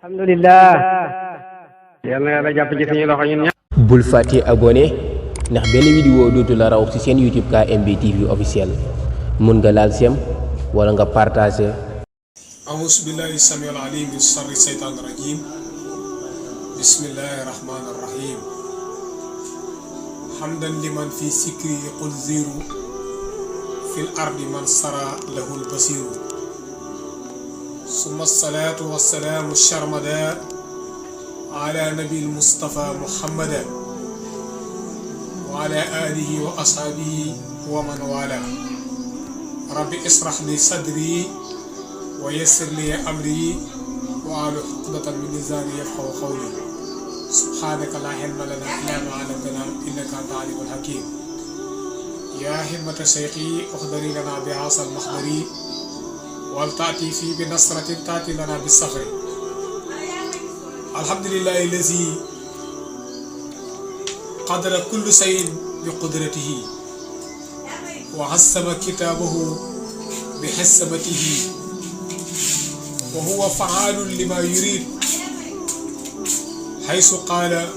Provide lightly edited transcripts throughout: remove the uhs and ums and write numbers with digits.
alhamdulillah yalla yalla japp ci suñu loxo ñun ñep bul faté abonné ndax benn vidéo dootu la raw ci seen YouTube KMB TV officiel mën nga laal sem wala nga partager أعوذ بالله السميع العليم من شر الشيطان الرجيم بسم الله الرحمن الرحيم حمدا لمن في سكري قل زيرو في الأرض من سرى له البصير ثم الصلاة والسلام الشرمداء على نبي المصطفى محمد وعلى آله وأصحابه ومن والاه رب اشرح لي صدري ويسر لي أمري وعلى عقدة من لساني يفقهوا قولي سبحانك لا علم لنا إلا ما علمتنا إنك أنت العليم الحكيم يا همة شيخي اخضري لنا بعاصى المخضري ولتأتي في بنصرة تأتي لنا بالصخر الحمد لله الذي قدر كل شيء بقدرته وحسم كتابه بحسمته وهو فعال لما يريد حيث قال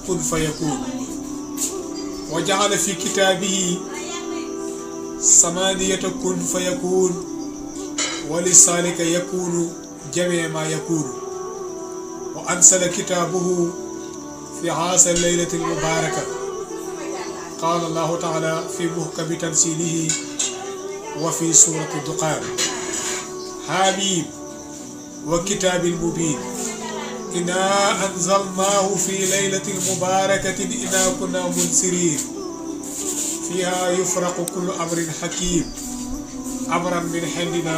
كن فيكون وجعل في كتابه ثمانية كن فيكون ولذلك يكون جميع ما يكون وأنزل كتابه في هذه الليلة المباركة قال الله تعالى في محكم تنزيله وفي سورة الدخان حميم وكتاب مبين إنا أنزلناه في ليلة المباركة إنا كنا منذرين فيها يفرق كل أمر حكيم أمرا من عندنا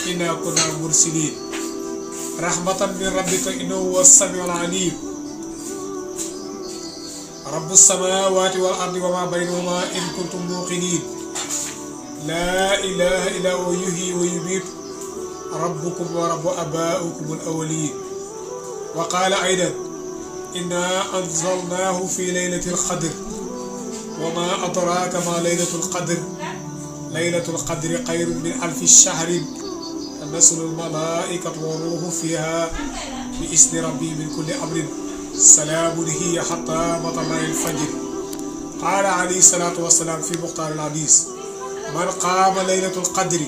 إنا كنا مرسلين رحمة من ربك إنه هو السميع العليم رب السماوات والأرض وما بينهما إن كنتم موقنين لا إله إلا هو يحيي ويميت ربكم ورب أبائكم الأولين وقال أيضا إنا أنزلناه في ليلة القدر وما أدراك ما ليلة القدر ليلة القدر خير من 1000 شهر تنزل الملائكة والروح فيها بإذن ربي من كل أمر سلام هي حتى مطلع الفجر قال عليه الصلاة والسلام في مختار الحديث من قام ليلة القدر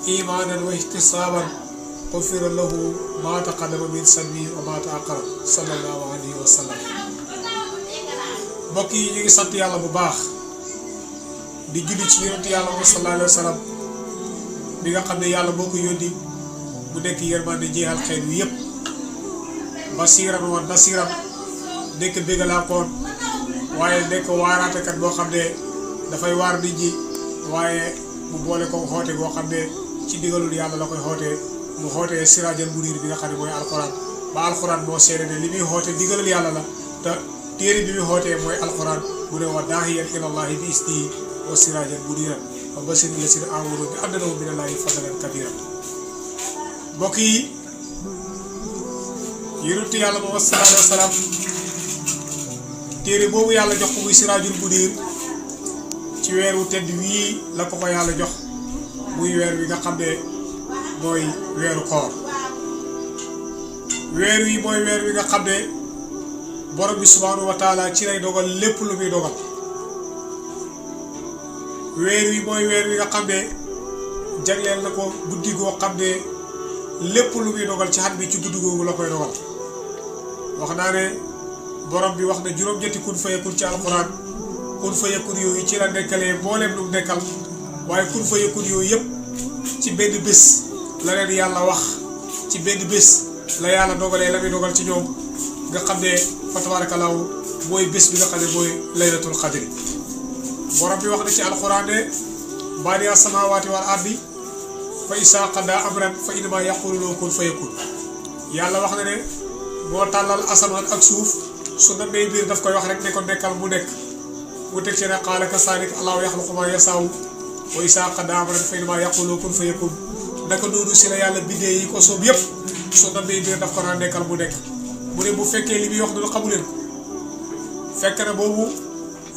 إيمانا واحتسابا غفر له ما تقدم من ذنبه وما تأخر صلى الله عليه وسلم mbokk yi ñu ngi sant yàlla bu baax di julli ci yonent yàlla sallallahu alayhi wa sallam bi nga xam ne yàlla moo ko yónni mu nekk yërmande jeexal xeet wi yëpp basiran wa nasiran nekk bégalaakoon waaye nekk waaraatekat boo xam ne dafay waar nit ñi waaye mu boole ko xoote boo xam ne ci digalul yàlla la koy xootee mu xootee siraajal muniir bi nga xam ne mooy alxuraan ba alxuraan moo seede ne li muy xoote digalul yàlla la te téere bi muy xootee mooy alxuraan mu ne wa daahiyan ilallahi bi isnihi wa siraajal muniiran wa bashiril lazina aamanu bi anna lahum minallahi fadlan kabiiran mbokk yi yonent yàlla moom sallallahu alayhi wa sallam téere boobu yàlla jox ko muy siraajul muniir ci weer wu tedd wii la ko yàlla jox muy weer wi nga xam ne mooy weeru koor weer wi mooy weer wi nga xam ne borom bi subhanahu wa taala ci lay dogal lépp lu muy dogal weer wi mooy weer wi nga xam ne jagleel na ko guddi goo xam ne lépp lu muy dogal ci xat bi ci guddi googu la koy dogal wax naa ne borom bi wax na juróom-ñetti kun fayakun ci alxuraan kun fayakun yooyu ci la nekkalee mboolem lu nekkal waaye kun fayakun yooyu yëpp ci benn bés la leen yàlla wax ci benn bés la yàlla dogalee la muy dogal ci ñoom nga xam ne fa tabaarakallaahu mooy bés bi nga xam ne mooy laylatul qadri borom bi wax na ci alxuraan ne baadiya samaawaati wal ardi fa izaa qadaa amran fa innamaa yaquulu lahu kun fayakun yàlla wax na ne moo tàllal asamaan ak suuf su namee biir daf koy wax rek ne ko nekkal mu nekk mu teg ci ne qaala kazaalika allaahu yaxluqu maa yashaa'u wa izaa qadaa amran fa innamaa yaquulu lahu kun fayakun naka noonu si la yàlla bindee yi ko soob yëpp su namee biir daf ko naan nekkal mu nekk mu ne bu fekkee li muy wax dina xamu leen ko fekk na boobu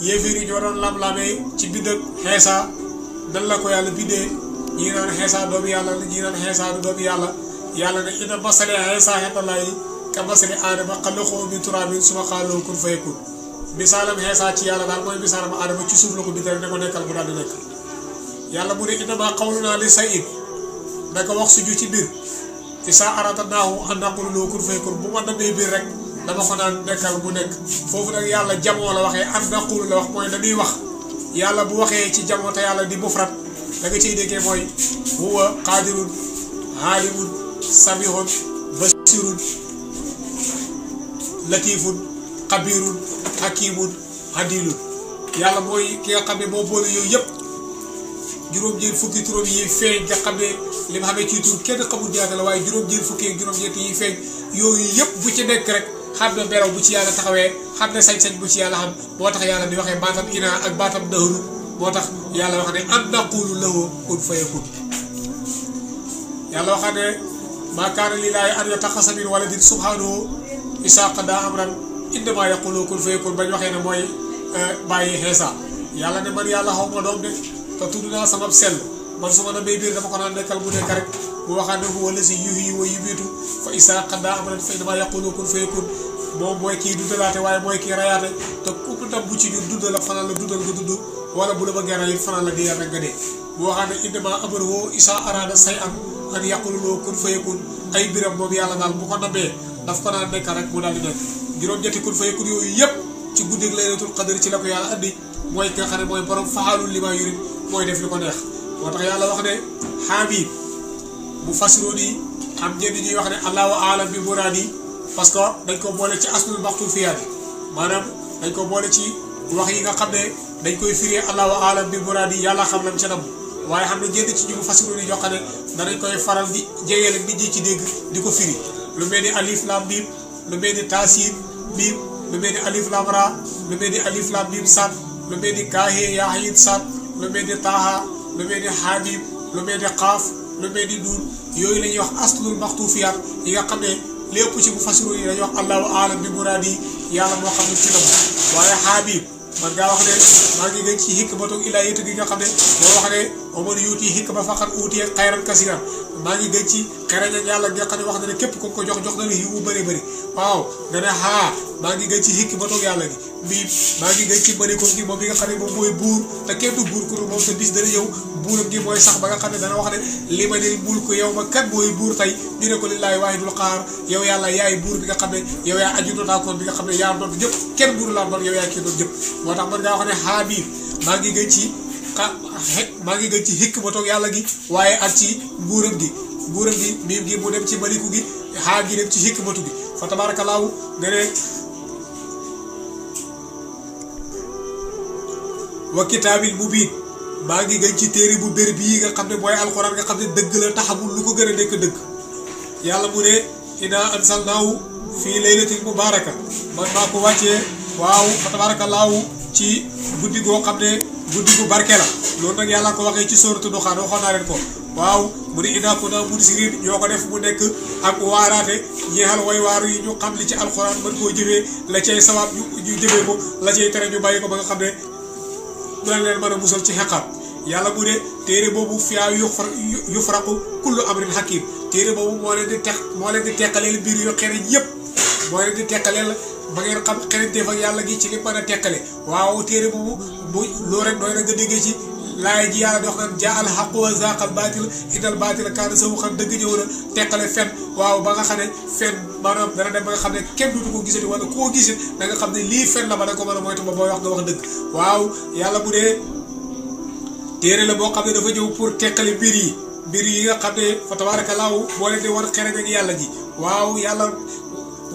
yéeféer yi ñoo doon lam-lamee ci bind ak Iisaa nan la ko yàlla bindee ñii naan Iisaa doomu yàlla la ñii naan Iisaa du doomu yàlla yàlla ne inna masali Iisa indallahi ka masali aadama xalaqahu min turaabin summa qaala lahu kun fayakun misaalam Iisa ci yàlla daal mooy misaalam aadama ci suuf la ko bindee ne ko nekkal mu daal di nekk yàlla mu ne innamaa qawlunaa li shay'in naka wax suñu ci mbir izaa aradnaahu an naqula lahu kun fayakun bu ma demee mbir rek dama ko naan nekkal mu nekk foofu nag yàlla jamoo la waxee an naqulu la wax mooy dañuy wax yàlla bu waxee ci jamoo te yàlla di mufrad da nga ciy déggee mooy huwa qaadirun aalimun samihun basirun latifun xabirun hakimun adilun yàlla mooy ki nga xam ne moo boole yooyu yëpp juróom-ñeent fukki turam yi feeñ nga xam ne li ma xamee ci tur kenn xamul ñaata la waaye juróom-ñeent fukki ak juróom-ñeent yi feeñ yooyu yëpp bu ci nekk rek xam na beraw bu ci yàlla taxawee xam ne sañ-sañ bu ci yàlla xam moo tax yàlla di waxee baatam inaa ak baatam dahru moo tax yàlla wax ne an naqulu lahu kun fayakun yàlla wax ne maa kaana lillaahi an yattaxisa min waladin subhaanahu izaa qadaa amran innamaa yaqulu kun fayakun bañ waxee ne mooy bàyyi Iisa yàlla ne man yàlla xaw ma doom de te tudd naa sama sell man su ma demee biir dama ko naan nekkal mu nekk rek bu waxaat ne huwa llazii yuhyi wa yumiitu fa izaa qadaa amran fa innamaa yaqulu kun fayakun moom mooy kii dundalaate waaye mooy kii rayaate te ku ndam bu ci ñun dundal ak fanaan la dundal nga dund wala bu la bëggee rey fanaan la di yar rek nga dee bu waxaat ne innamaa amruhu izaa araada shay'an an yaqula lahu kun fayakun ay biram moom yàlla daal bu ko nambee daf ko naan nekk rek mu daal di nekk juróom-ñetti kun fayakun yooyu yëpp ci guddig laylatul qadr ci la ko yàlla andi mooy ki nga xam ne mooy borom fa'aalun limaa yurid mooy def li ko neex moo tax yàlla wax ne xaabib bu fasiroon yi am ñenn ñuy wax ne allahu aalam bi muraadi parce que dañ ko boole ci aslul maxtuufiyaat maanaam dañ ko boole ci wax yi nga xam ne dañ koy firee allahu aalam bi muraadi yàlla xam lam ca nam waaye xam ne ñenn ci ñu mu fasiroon yi ñoo xam ne danañ koy faral di jegeel ak nit ñi ci dégg di ko firi lu mel ni alif lam mim lu mel ni taasiin mim lu mel ni alif lam ra lu mel ni alif lam mim sad lu mel ni kaahe yaa ayin sad lu mel ni taaha lu mel ni xaabib lu mel ni xaaf lu mel ni nuun yooyu la ñuy wax aslul maxtuufiyaat yi nga xam ne lépp ci bu fasiru yi dañuy wax allahu aalam bi muraadi yàlla moo xam ne ci nam waaye xaabib man ngaa wax ne maa ngi gën ci hikmatu ilaahiyya gi nga xam ne moo wax ne oman yuuti hikma faqad uutiya xayran kasiiran maa ngi gën ci xereñ ak yàlla nga xam ne wax na ne képp ko ko jox na la yiw bu bëri bëri waaw nga ne maa ngi gën ci hikmatu yàlla gi mii maa ngi gën ci malikoom gi moom bi nga xam ne moom mooy buur te kenn du buur ku moom te bis dana ñëw buuram gi mooy sax ba nga xam ne dana wax ne li ma nil mulku yow ma kat mooy buur tey ñu ne ko lillaahi waahidul qahaar yow yàlla yaay buur bi nga xam ne yow yaa aju dotaakoon bi nga xam ne yaa doon ñëpp kenn buur laa doon yow yaa kii doon ñëpp moo tax man ngaa wax ne xaabiib maa ngi gën ci hikmatu yàlla gi waaye ak ci buuram gi miim gi mu dem ci maliku gi xaa gi dem ci hikmatu gi fa tabaarakallaahu nga ne wa kitaabil mubiin maa ngi gën ci téere bu bér bii nga xam ne mooy alxuraan nga xam ne dëgg la taxamul lu ko gën a nekk dëgg yàlla mu ne inaa anzalnaahu fii laylatin mubaaraka man maa ko wàccee waaw fa tabaarakallaahu ci guddi goo xam ne guddi gu barke la loolu nag yàlla ko waxee ci sooratu Duxaan waxoon naa leen ko waaw mu ne inaa kunnaa mursiliin ñoo ko def mu nekk ak waaraate ñeexal way waaru yi ñu xam li ci alxuraan mën koo jëfee la cay sawaab ñu jëfee ko la cay tere ñu bàyyi ko ba nga xam ne dina leen mën a musal ci xeqaat yàlla mu ne téere boobu fiyaa yufraqu kullu amrin hakim téere boobu moo leen di teqaleel mbir yu xereñ yëpp moo leen di teqaleel ba ngeen xam xereñteef ak yàlla gi ci li mën a teqale waaw téere boobu bu loo rek nooy na nga déggee ci laay ji yàlla di wax naan jaa al haqu wa zaaqa al baatil innal baatila kaana zahuuqan dëgg ñëw na teqale fen waaw ba nga xam ne fen maanaam dana dem ba nga xam ne kenn dutu ko gisati wala koo gisit da nga xam ne lii fen la ba da nga ko mën a moytu ba booy wax nga wax dëgg waaw yàlla bu dee téere la boo xam ne dafa ñëw pour teqale mbir yi nga xam ne fa tabaarakallaahu moo leen di war xereñ ak yàlla ji waaw yàlla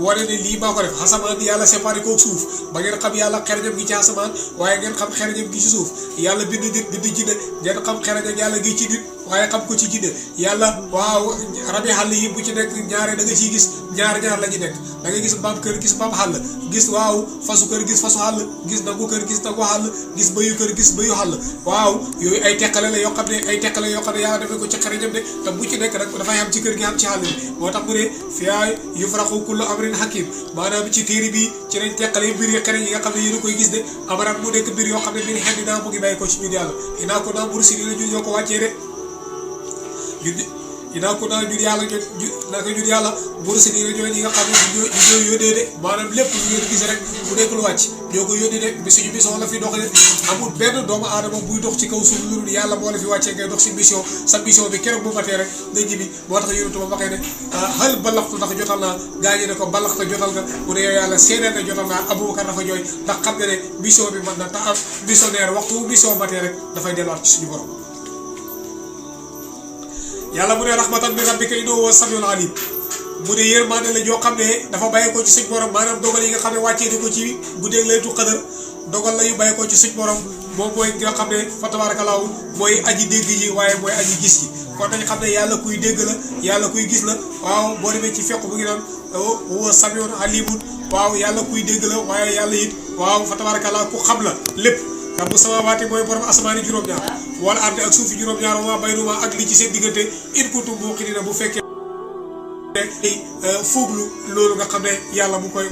wane ne lii maa ko def asamaan yàlla séparé koog suuf ba ngeen xam yàlla xereñam gi ci asamaan waaye ngeen xam xereñam gi ci suuf yàlla bind nit bind jinne ngeen xam xereñam yàlla gi ci nit waaye xam ko ci jinne yàlla waaw rabi xàll yi bu ci nekk ñaare da nga ciy gis ñaar la ñu nekk da nga gis mbaam kër gis mbaam xàll gis waaw fasu kër gis fasu xàll gis nangu kër gis nangu xàll gis bëyu kër gis bëyu xàll waaw yooyu ay teqale la yoo xam ne yàlla def na ko ci xereñam de te bu ci nekk nag dafay am ci kër gi am ci xàll bi moo tax mu ne fiyaa yufraqu kullu amrin hakim maanaam ci téere bi ci lañ teqale mbir yi xereñ yi nga xam ne yéen a koy gis de amaram mu nekk mbir yoo xam ne mbir xen dinaa mu ngi bàyyi ko ci ñun yàlla inaa ko naa mursiliin la ñu ñoo ko wàccee de ginnaaw ko naa ñun yàlla naka ñun yàlla mursaliina ñooy ñi nga xam ne ñoo yónnee de maanaam lépp lu ngeen gis rek bu nekk lu wàcc ñoo ko yónnee de bi suñu mission la fi doxee amul benn doomu aadama buy dox ci kaw suuf lu dul yàlla moo la fi wàccee ngay dox si mission sa mission bi keroog bu matee rek nga ñibbi moo tax yonent ba waxee ne hal balaxtu ndax jotal naa gaañi ne ko balaxta jotal nga mu ne yow yàlla seedeel na jotal naa Abubakar dafa jooy ndax xam ne ne mission bi mën na te am missionnaire waxtu mission matee rek dafay delluwaat ci suñu borom yàlla mu ne rahmatan min rabbika innahu huwa samiul alim mu ne yërmande la joo xam ne dafa bàyyi ko ci suñ borom maanaam dogal yi nga xam ne wàccee di ko ci guddeeg laytu qadar dogal la yu bàyyi ko ci suñ borom moom mooy nga xam ne fa tabarakallahu mooy aji dégg yi waaye mooy aji gis yi kon dañ xam ne yàlla kuy dégg la yàlla kuy gis la waaw boo demee ci fekk bu ngi naan huwa samiun alimun waaw yàlla kuy dégg la waaye yàlla it waaw fa tabarakallahu ku xam la lépp rabbu samaawaati mooy borom asamaani juróom-ñaar wala ardi ak suufi juróom-ñaar wa baynuma ak li ci seen diggante in kuntum muuqiniina bu fekkee fuuglu loolu nga xam ne yàlla mu koy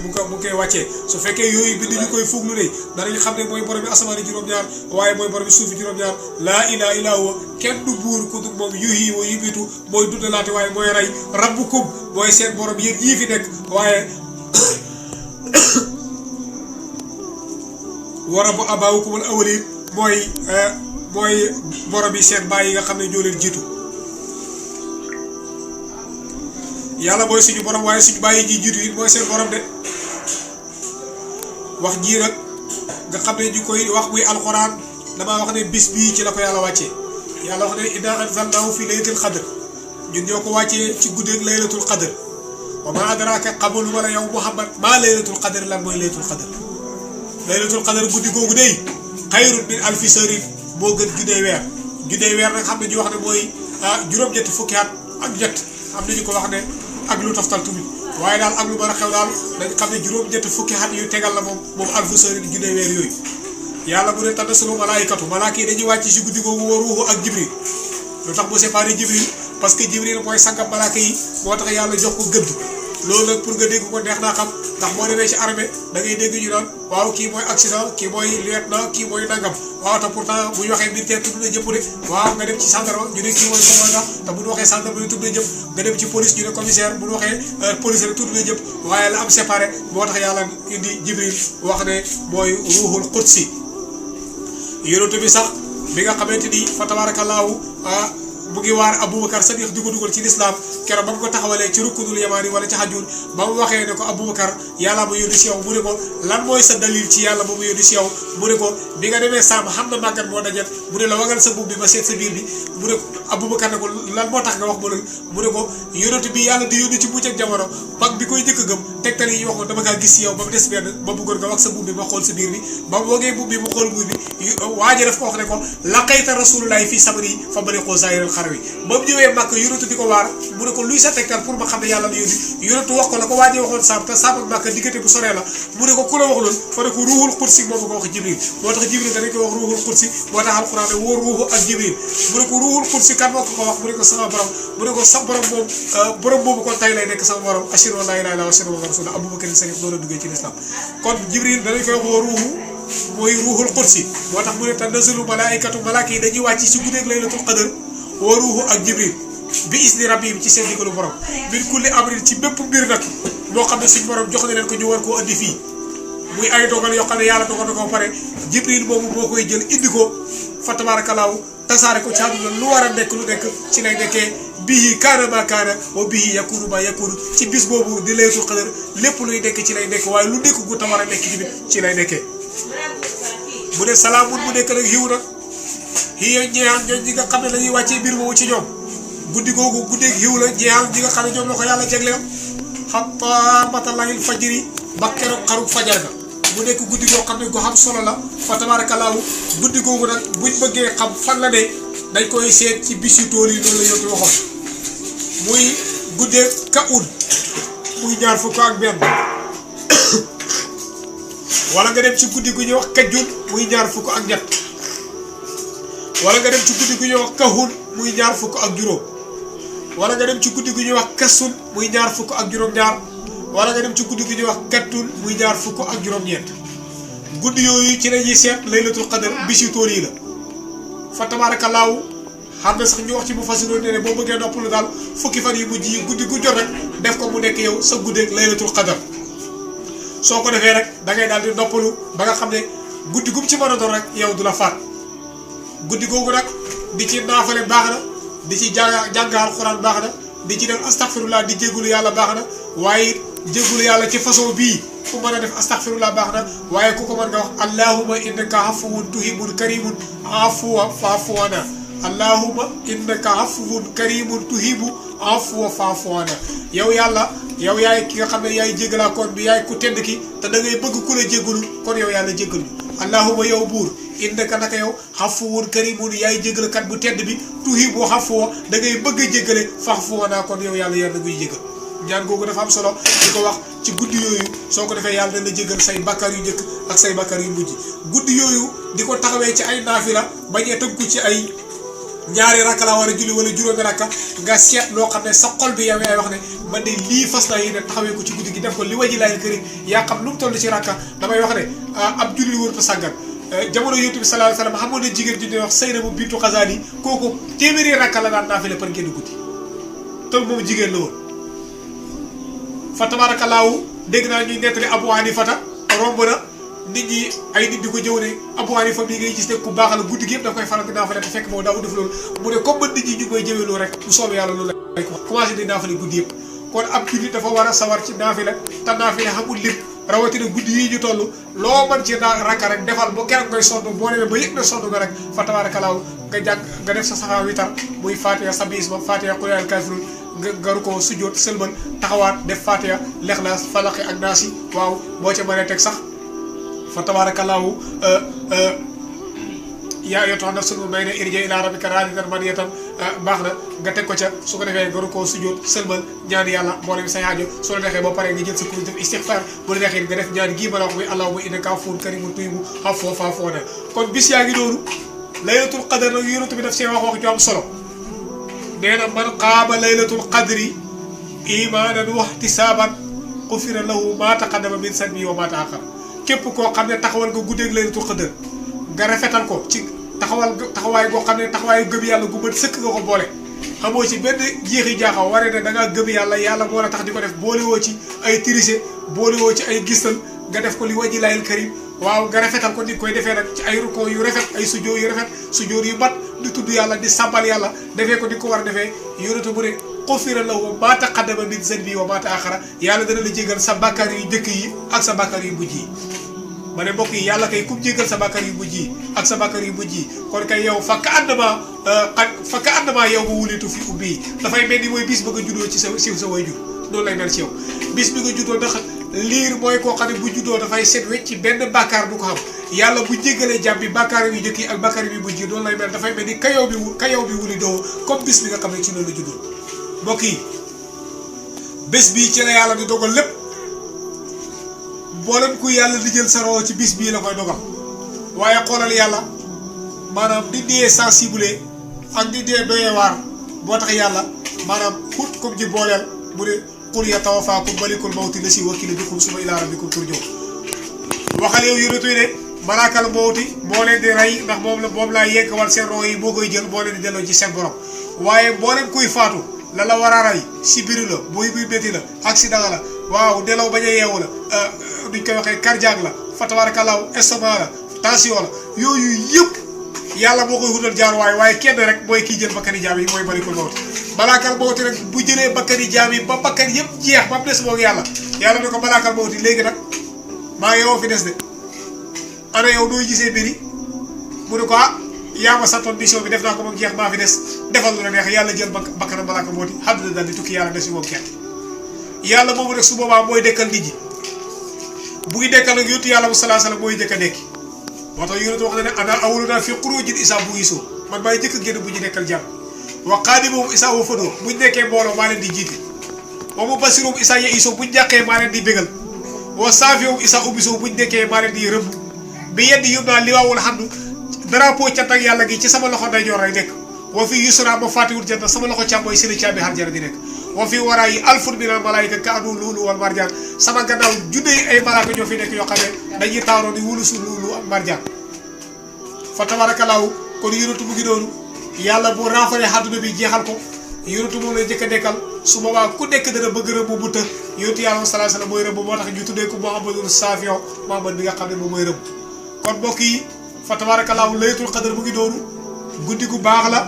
wàccee su fekkee yooyu bind ñu koy fuuglu ne danañ xam ne mooy borom bi asamaani juróom-ñaar waaye mooy borom bi suufi juróom-ñaar laa ilaaha illaa huwa kenn du buur ku dul moom yuhyi wa yumiitu mooy dundalaate waaye mooy rey rabbukum mooy seen borom yéen yii fi nekk waaye wa rabbu abaawukumul awwaliin mooy borom yi seen baay yi nga xam ne ñoo leen jiitu yàlla mooy suñu borom waaye suñu baay yi ji jiitu it mooy seen borom de wax jii nag nga xam ne ñu koy wax muy alxuraan damaa wax ne bis bii ci la ko yàlla wàccee yàlla wax ne innaa anzalnaahu fi laylatil qadr ñun ñoo ko wàccee ci guddeeg laylatul qadr wa maa adraaka xamul wala yow Muhammad maa laylatul qadr lan mooy laylatul qadr laylatul qadr guddi googu dey xayrun min alfi shahrin moo gën junney weer nag xam ne ñu wax ne mooy juróom-ñetti fukki at ak ñett am nañu ko wax ne ak lu toftal tamit waaye daal ak lu mën a xew daal dañ xam ne juróom-ñetti fukki at yu tegal la moom alfu shahrin junney weer yooyu yàlla bu ne tanazzalu malaayikatu malaaka yi dañuy wàcc si guddi googu wa ruuhu ak jibril lu tax mu séparé jibril parce que jibril mooy sangam malaaka yi moo tax yàlla jox ko gëdd loolu nag pour nga dégg ko neex naa xam ndax boo demee ci armée da ngay dégg ñu naan waaw kii mooy accident kii mooy lieutenant kii mooy nangam waaw te pourtant bu ñu waxee militaire tudd na jëpp de waaw nga dem ci gendarme ñu ne kii mooy commandant te bu ñu waxee gendarme ñu tudd na jëpp nga dem ci police ñu ne commissaire bu ñu waxee police rek tudd na jëpp waaye la am séparé moo tax yàlla indi jibril wax ne mooy ruuxul qudsi yonent bi sax bi nga xamante ni fa tabaarakallaahu mu ngi waar Aboubacar Sadiq di ko dugal ci lislaam keroog ba mu ko taxawalee ci rukkunul yamaani wala ci xajul ba mu waxee ne ko Aboubacar yàlla ma yónni si yow mu ne ko lan mooy sa dalil ci yàlla ba mu yónni si yow mu ne ko bi nga demee Saam xam na màggat moo dajal mu ne la wagal sa buub bi ma seet sa biir bi mu ne ko Aboubacar ne ko lan moo tax nga wax ma loolu mu ne ko yonent bi yàlla di yónni ci mucc ak jamono mag bi koy njëkk a gëm tegtal yi ñu waxoon dama kaa gis si yow ba mu des benn ba bëggoon nga wax sa buub bi ma xool sa biir bi ba mu wogee buub bi mu xool buub bi waaje daf ko wax ne ko laqayta rasulullahi fii sabri fa bariqoo zahiral xarawi ba mu ñëwee màkk yonent di ko waar mu ne ko luy sa tegtal pour ma xam ne yàlla la yónni yonent wax ko la ko waajee waxoon Saam te Saam ak màkk diggante bu soree la mu ne ko ku la wax loolu fa ne ko ruuxul qudsi moo ma ko wax jibril moo tax jibril danañ ko wax ruuxul qudsi moo tax alquran ne woo ruuxu ak jibril mu ne ko ruuxul qudsi kan moo ko wax mu ne ko sama borom mu ne ko sa borom moom borom boobu kon tay lay nekk sama borom ashhadu an laa ilaaha illallaah wa ashhadu anna rasuula Aboubacar Sadiq noonu la duggee ci lislaam kon jibril danañ koy wax woo ruuxu mooy ruuxul qudsi moo tax mu ne tanazzalu malaayikatu malaaka yi dañuy wàcc si guddeeg laylatul qadr wa ruuxu ak jibril bi isni rabbihim ci seen digalu borom min kulli amrin ci bépp mbir nag moo xam ne suñ borom jox na leen ko ñu war koo andi fii muy ay dogal yoo xam ne yàlla dogal na ko pare jibril boobu moo koy jël indi ko fa tabarakallahu tasaare ko ci àdduna lu war a nekk lu nekk ci lay nekkee bihi kaana maa kaana wa bihi yakunu maa yakunu ci bis boobu di laylatul qadr lépp luy nekk ci lay nekk waaye lu nekk gu ta war a nekk tamit ci lay nekkee mu ne salaamun mu nekk nag yiw nag hiya ñeexal ñooñ ñi nga xam ne dañuy wàccee mbir moomu ci ñoom guddi googu guddeeg yiw la ñeexal ñi nga xam ne ñoom la ko yàlla jagleel xataa matalahil fajri ba keroog xaru fajar ga mu nekk guddi goo xam ne gu xam solo la fa tabarakallahu guddi googu nag buñ bëggee xam fan la ne dañ koy seet ci bis yu tool yi loolu la yontu waxoon muy guddeeg kaun muy ñaar fukk ak benn wala nga dem ci guddi gu ñuy wax kajjun muy ñaar fukk ak ñett wala nga dem ci guddi gu ñuy wax kahun muy ñaar fukk ak juróom wala nga dem ci guddi gu ñuy wax kasun muy ñaar fukk ak juróom-ñaar wala nga dem ci guddi gu ñuy wax kattun muy ñaar fukk ak juróom-ñeent guddi yooyu ci la ñuy seet laylatul qadr bisi tool yi la fa tabaarakallaahu xam na sax ñu wax ci mu fasiroo ne boo bëggee noppalu daal fukki fan yu mujj yi guddi gu jot rek def ko mu nekk yow sa guddeeg laylatul qadar soo ko defee rek da ngay daal di noppalu ba nga xam ne guddi gum ci mën a doon rek yow du la faat guddi googu nag di ci naafale baax na di ci jàng alxuraan baax na di ci def astaghfirullah di jéggulu yàlla baax na waaye jéggulu yàlla ci façon bii ku mën a def astaghfirullah baax na waaye ku ko mën nga wax allahumma innaka afuwun tuhibbul karimun afuwa fa'fu anna allahumma innaka afuwun karimun tuhibbu afwa fa'fu anna yow yàlla yow yaay ki nga xam ne yaay jéggalaa koon bi yaay ku tedd ki te da ngay bëgg ku la jéggalu kon yow yàlla jéggal ñu allahumma yow buur innaka naka yow afuwun karimun yaay jéggalkat bu tedd bi tuhibbu afwa da ngay bëgg a jéggale fa'fu anna kon yow yàlla yàlla ngay jéggal ñaan googu dafa am solo di ko wax ci guddi yooyu soo ko defee yàlla dana la jéggal say bakkar yu njëkk ak say bakkar yu mujj guddi yooyu di ko taxawee ci ay naafila bañee tënku ci ay ñaari rakka la war a julli wala juróomi rakka nga seet loo xam ne sa xol bi yow yaay wax ne man de lii fas naa yéene taxawee ko ci guddi gi def ko li waji laay këri yaa xam lu mu toll ci rakka damay wax ne ab julli wërta sàggan jamono yonent bi sallallahu alayhi wasallam xamoon na jigéen ji di wax Saynabu bintu Xasaali kooku téeméeri rakka la daan naafila par génn guddi te moom jigéen la woon fa tabaarakallaahu dégg naa ñuy nettali Abu Hanifata romb na nit ñi ay nit di ko jëw ne Abu Hanifa bii ngay gis ne ku baax la guddi gi yëpp daf koy faral di naafale te fekk moom daaw def loolu mu ne comme nit ñi ñu koy jëwee loolu rek bu soobee yàlla loolu lay ko commencé di naafale guddi yëpp kon ab jullit dafa war a sawar ci naafile te naafile xamul lim rawatina guddi yi ñu toll loo mën ci rakka rek defal ba keroog ngay sonn boo demee ba yëg na sonn nga rek fa tabaarakallaahu nga jàng nga def sa saxaa witar muy Fatiha sa biis ba Fatiha qul yaa ayyuhal kaafiruun nga garu ko sujjóot sëlmal taxawaat def Fatiha Lixlaas Falaqi ak Naasi waaw boo ca mënee teg sax fa tabaarakallaahu yaa ayyatuha nafsul mutma'inna irji'i ilaa rabbika raadiyatan mardiyatan baax na nga teg ko ca su ko defee garu ko sujjóot sëlmal ñaan yàlla mboolem say aajo soo la neexee boo paree nga jël sa kuréel def istixfaar bu la neexee nga def ñaan gii ma la wax muy allahumma innaka afuwwun kariimun tuhibbu afwa fa'fu anna kon bis yaa ngi noonu laylatul qadr nag yonent bi daf see wax ju am solo nee na man qaama laylatul qadri imaanan wa ihtisaaban gufira lahu maa taqaddama min zanbihi wa maa ta'akhkhar képp koo xam ne taxawal nga guddeeg laylatul qadr nga rafetal ko ci taxawaay goo xam ne taxawaayu gëm yàlla gu mën sëkk nga ko boole xamoo ci benn jeexi jaaxaw waree ne da ngaa gëm yàlla moo la tax di ko def boolewoo ci ay tirise boolewoo ci ay gistal nga def ko li waji laayil karim waaw nga rafetal ko ni koy defee nag ci ay ruko yu rafet ay sujjóot yu rafet sujjóot yu mat di tudd yàlla di sàbbal yàlla defee ko di ko war a defee yonent bu ne xufira lahu maa taqaddama min zanbihi wa maa ta'akhkhara yàlla dana la jégal sa bàkkaar yu njëkk yi ak sa bàkkaar yu mujj yi ma ne mbokk yi yàlla kay kum jégal sa bàkkaar yu mujj yi ak sa bàkkaar yu mujj yi kon kay yow fakka àndamaa yow ma wulitu fi ubbi yi dafay mel ni mooy bis ba nga juddoo ci sa way jur noonu lay mel ci yow bis bi nga juddoo ndax liir mooy koo xam ne bu juddoo dafay set wecc ci benn bàkkaar du ko xam yàlla bu jéggalee jàmm bi bàkkaar yu njëkk yi ak bàkkaar yu mujj yi noonu lay mel dafay mel ni kayow bi wuli doo comme bis bi nga xam ne ci loolu la juddoo mbokk yi bés bii ci la yàlla di dogal lépp mboolem ku yàlla di jël sa roo ci bis bii la koy dogal waaye xoolal yàlla maanaam di dee sensible ak di dee doyee waar boo tax yàlla maanaam xut comme ji booleel mu ne qul yatawaffaakum malikul mawti lasi wakkila bikum summa ilaa rabbikum turja'uun waxal yow yonent yi ne malaakal mawti moo leen di rey ndax moom laa yenkawal seen roo yi moo koy jël moo leen di delloo ci seen borom waaye mboolem kuy faatu la la war a rey sibiru la buy métti la accident la waaw nelaw bañ a yeewu la duñ koy waxee cardiaque la fa tabaarakallaahu estomac la tension la yooyu yëpp yàlla moo koy wutal jaaruwaay waaye kenn rek mooy kii jël bakkani jaam yi mooy malikul mawti malaakal mawti rek bu jëlee bakkani jaam yi ba bakkan yëpp jeex ba mu des moom yàlla ne ko malaakal mawti léegi nag maa ngi yow fi des de ana yow nooy gisee mbiri mu ne ko yaa ma santoon mission bi def naa ko moom jeex maa fi des defal lu la neex yàlla jël bakkanam malaaka mawti àdduna daal di tukki yàlla des si moom kenn yàlla moomu rek su boobaa mooy dekkal nit ñi buy dekkal nag yontu yàlla mu salaa salaam mooy jëkk a dekki moo tax yonent wax na ne ana awwaluna fi xuruujin isaa bu gisoo man maay jëkk a génn bu ñu dekkal jàmm wa qaadimuhum isaa wa fadoo buñ nekkee mbooloo maa leen di jiite wa mubashiruhum isaa ya isoo buñ jàqee maa leen di bégal wa saafihum isaa ubisoo buñ nekkee maa leen di rëbb bi yeddi yób naa liwaawul xamdu drapeau cant ak yàlla gi ci sama loxo ndeyjoor lay nekk wa fi yusra ma fàttiwul janna sama loxo càmmooy seen caabi xarjana di nekk wa fi waraa yi alfun minal malaayika ka anu luulu wal marjaan sama gannaaw junne ay malaaka ñoo fi nekk yoo xam ne dañuy taaroo di wulusu luulu ak marjaan fa tabaarakallaahu kon yonent mu ngi noonu yàlla bu raafalee àdduna bi jeexal ko yonentu moom lay njëkk a dekkal su boobaa ku nekk dana bëgg rëbb bu të yonentu yàlla sallallahu alayhi wasallam mooy rëbb moo tax ñu tuddee ko Muhammadul Saafiyo Muhammad bi nga xam ne moom mooy rëbb kon mbokk yi fa tabaarakallaahu laylatul qadr mu ngi doonu guddi gu baax la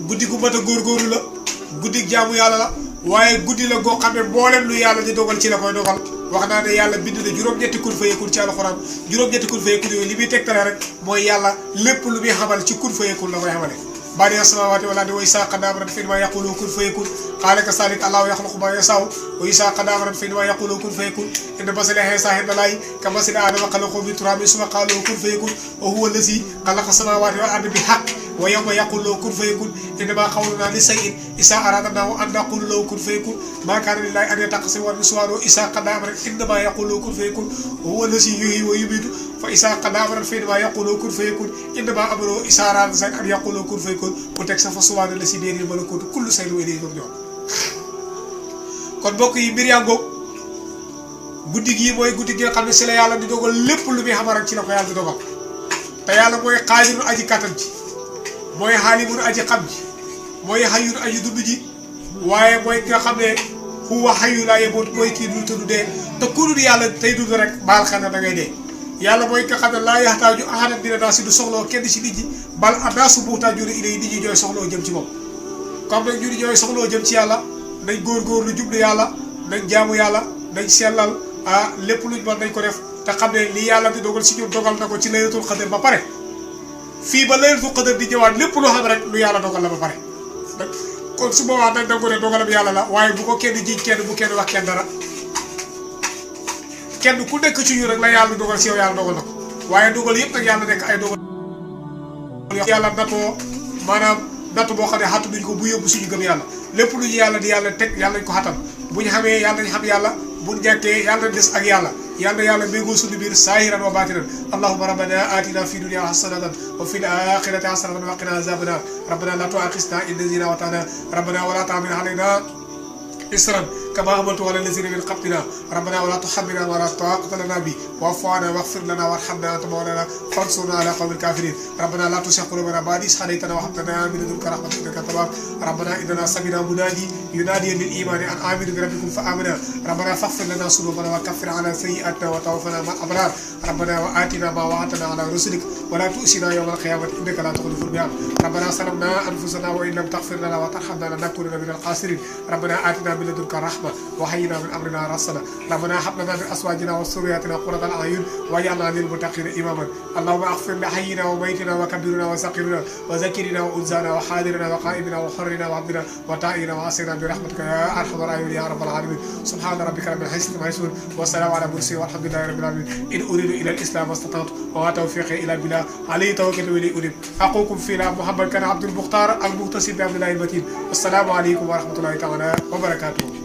guddi gu mat a góorgóorlu la guddi jaamu yàlla la waaye guddi la goo xam ne mboolem lu yàlla di dogal ci la koy dogal wax naa ne yàlla bind na juróom-ñetti kun fayakun ci alxuraan juróom-ñetti kun fayakun yooyu li muy tegtale rek mooy yàlla lépp lu muy xamal ci kun fayakun la koy xamale bari as-samaawaati wal ardi wa izaa qadaa amran fa innamaa yaquulu kun fayakun qaala kazaalika Allaahu yaxluqu maa yashaa'u wa izaa qadaa amran fa innamaa yaquulu kun fayakun inna masala Iisaa inda Allaahi kamasali aadama xalaqahu min turaabin summa qaala lahu kun fayakun wa huwa allazii xalaqa as-samaawaati wal arda bil haqq wa yawma yaqulu lahu kun fayakun innamaa qawlunaa li shay'in izaa aradnaahu an naquula lahu kun fayakun maa kaana lillaahi an yattakhidha min waladin wa izaa qadaa amran innamaa yaquulu lahu kun fayakun wa huwa allazii yuhyi wa yumiitu fa izaa qadaa amran fa innamaa yaquulu lahu kun fayakun innamaa amruhu izaa arada shay'an an yaquula lahu kun fayakun mu teg sa fa subhaana llazii biyadihi malakuutu kulli shay'in wa ilayhi turja'uun kon mbokk yi mbir yaa ngoog guddi gii mooy guddi gi nga xam ne si la yàlla di dogal lépp lu muy xamal rek ci la ko yàlla di dogal te yàlla mooy xaadirun aji kattan ji mooy xaalimun aji xam ji mooy xayyun aji dund ji waaye mooy ki nga xam ne huwa xayyu laa yamuut mooy kii dund te du dee te ku dul yàlla tey dund rek baal xel na da ngay dee yàlla mooy ki nga xam ne laa yaxtaaju ahadan mina naasi du soxloo kenn ci nit ñi bal annaasu muhtaajuuna ilayhi nit ñi ñooy soxloo jëm ci moom comme nag ñu ni ñooy soxloo jëm ci yàlla nañ góorgóorlu jublu yàlla nañ jaamu yàlla nañ sellal lépp luñ mën nañ ko def te xam ne li yàlla di dogal si ñun dogal na ko ci laylatul qadr ba pare fii ba laylatul qadr di ñëwaat lépp loo xam rek lu yàlla dogal la ba pare kon su boobaa nag da nga ko ne dogalam yàlla la waaye bu ko kenn jiiñ kenn bu kenn wax kenn dara kenn ku nekk ci ñu rek la yàlla dogal si yow yàlla dogal na ko waaye dogal yëpp nag yàlla nekk ay dogal yàlla natoo maanaam natt boo xam ne xattu duñ ko bu yóbbu suñu gëm yàlla lépp lu ñu yàlla di yàlla teg yàlla nañ ko xatal bu ñu xamee yàlla nañ xam yàlla bu ñu jàkkee yàlla nañ des ak yàlla yàlla méngoo suñu biir saahiran wa baatinan allahumma rabbana atina fi dunya hasanatan wa fil akhirati hasanatan wa qina azaban nar rabbana la tu'akhidhna in nasina wa akhtana rabbana wa la tahmil alayna إسرا كما عملت على الذين من قبلنا ربنا ولا تحملنا ولا طاقة لنا به واعف عنا واغفر لنا وارحمنا أنت مولانا فانصرنا على قوم الكافرين ربنا لا تزغ قلوبنا بعد إذ هديتنا وهب لنا من لدنك رحمة إنك أنت الوهاب ربنا إننا سمعنا منادي ينادي للإيمان أن آمنوا بربكم فآمنا ربنا فاغفر لنا ذنوبنا وكفر عنا سيئاتنا وتوفنا مع الأبرار ربنا وآتنا ما وعدتنا على رسلك ولا تؤسنا يوم القيامة إنك لا تخلف الميعاد ربنا ظلمنا أنفسنا وإن لم تغفر لنا وترحمنا لنكونن من الخاسرين ربنا آتنا من لدنك رحمة وهيئ من أمرنا رشدا ربنا هب لنا من أزواجنا وذرياتنا قرة أعين واجعلنا للمتقين إماما اللهم اغفر لحينا وميتنا وكبرنا وصغيرنا وذكرنا وأنثانا وحاضرنا وقائمنا وحرنا وعبدنا وطائنا وعصينا برحمتك يا أرحم الراحمين يا رب العالمين سبحان ربك رب العزة عما يصفون والسلام على المرسلين والحمد لله رب العالمين إن أريد إلى الإسلام ما استطعت وما توفيقي إلا بالله عليه توكلت وإليه أنيب أخوكم في الله محمد كان عبد المختار المغتسل بعبد الله المتين والسلام عليكم ورحمة الله تعالى وبركاته